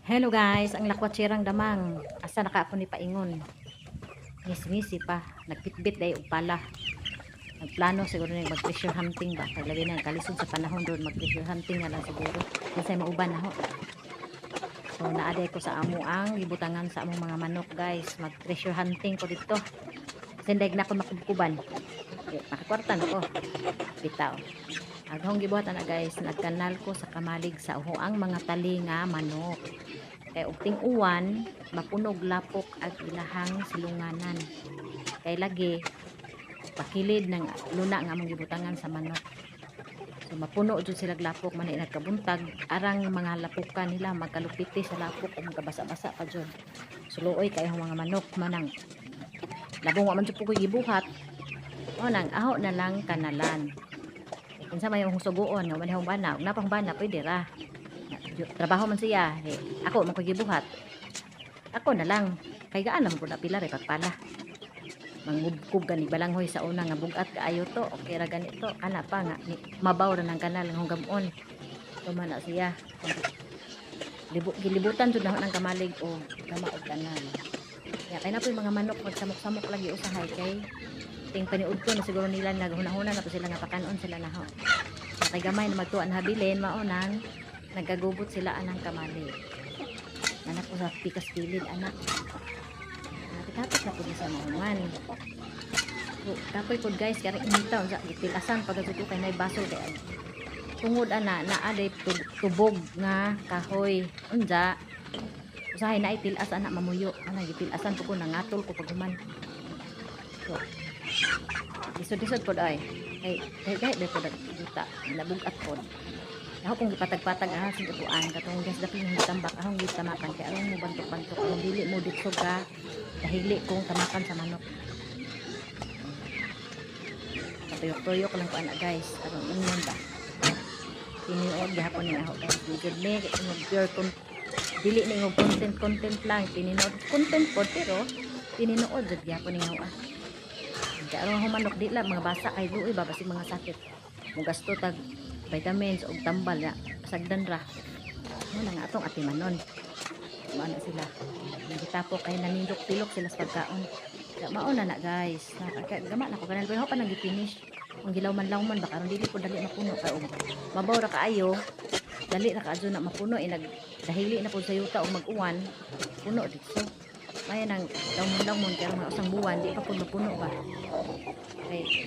Hello guys, ang lakwatsirang damang. Asa naka ako ni paingon. Ngisi-ngisi pa, nagpitbit day og pala. Nagplano siguro na mag-treasure hunting ba. Paglabi na kalisod sa panahon doon mag-treasure hunting na lang siguro. Kinsay mauban na ho. So naaday ko sa amo ang gibutangan sa among mga manok guys. Mag-treasure hunting ko dito. Sindag na ako makubkuban. Makakwarta na ko. Bitaw. Aghong gibuhat na guys, nagkanal ko sa kamalig sa uhoang mga tali nga manok. Kay og ting-uwan mapunog lapok ag ilahang silunganan. Kay lagi pakilid ng luna nga among gibutangan sa manok. So mapuno jud sila lapok man nagkabuntag arang mga lapukan nila magkalupiti sa lapok o magkabasa-basa pa jud. Suluoy kay mga manok manang labong wa man jud ko gibuhat. O nang aho na lang kanalan. Kinsa may husugoon nga manihong bana, ug napang bana pwede ra. Trabaho man siya, ako man gibuhat. Ako na lang kay gaan naman pud na pila ray pagpala. Mangubkub gani balanghoy sa una nga bugat kaayo to, okay ra ganito. Ana pa nga mabaw ra ng kanal ng gamon. Tumana siya. Gilibutan jud na ng kamalig o gama og kanal. Ya kay na po yung mga manok magsamok-samok lagi usahay kay ting paniud ko na siguro nila naghuna-huna na po sila nga pakanon sila na ho. Kay gamay na magtuan habilin maunang nagagubot sila anang kamalig. Anak ko sa pikas pilid anak. Tapos na po sa mahuman. So, kapoy po guys kaya initaw sa gitilasan pagkatuto kay nay baso kay tungod ana naaday tubog nga kahoy unja usahay na itilas ana mamuyo ana gitilasan po ko nangatol ko paghuman. So isod-isod po ay kahit po dita nabugat po ako kung gipatag-patag sa tutuan katong gas dapin yung tambak akong gitamakan kaya aron mo bantok-bantok kung dili mo dito ka dahili kong tamakan sa manok patuyok-tuyok lang ko ana guys aron ingon ba tiniod gihapon ni ako guys good me pure dili ni ng content lang tininood content po pero tininood jud gihapon ni ako kaya aron manok di lang mga basa kay luoy ba basig mga sakit mo gasto tag vitamins o tambal ya sagdan ra mo na nga atong atimanon maana sila gitapo kay nanindok-tilok sila sa pagkaon mao na guys gama na ko kanal pero pa nang gi-finish ang gilaw-man baka aron dili ko dali mapuno kay mabaw ra kaayo dali ra kaadyo na mapuno dahili na pud sa yuta og mag-uwan puno dito may nang lawmon kay mga usang buwan di pa pud mapuno ba kay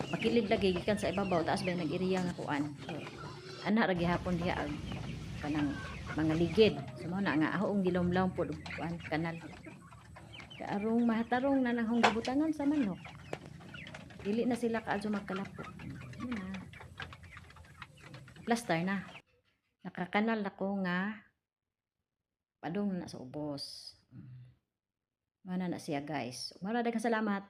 makilid lagi gikan sa ibabaw taas ba nag-iriya nga kuan so, ana ra gihapon diha ag kanang mga ligid so mao na nga ahong gilom-lawm pud kuan kanal kaarong mahatarong na nang gibutangan sa manok dili na sila kaadyo magkalapot na plaster na nakakanal ako nga padung na sa ubos mana na siya guys. Maraming salamat.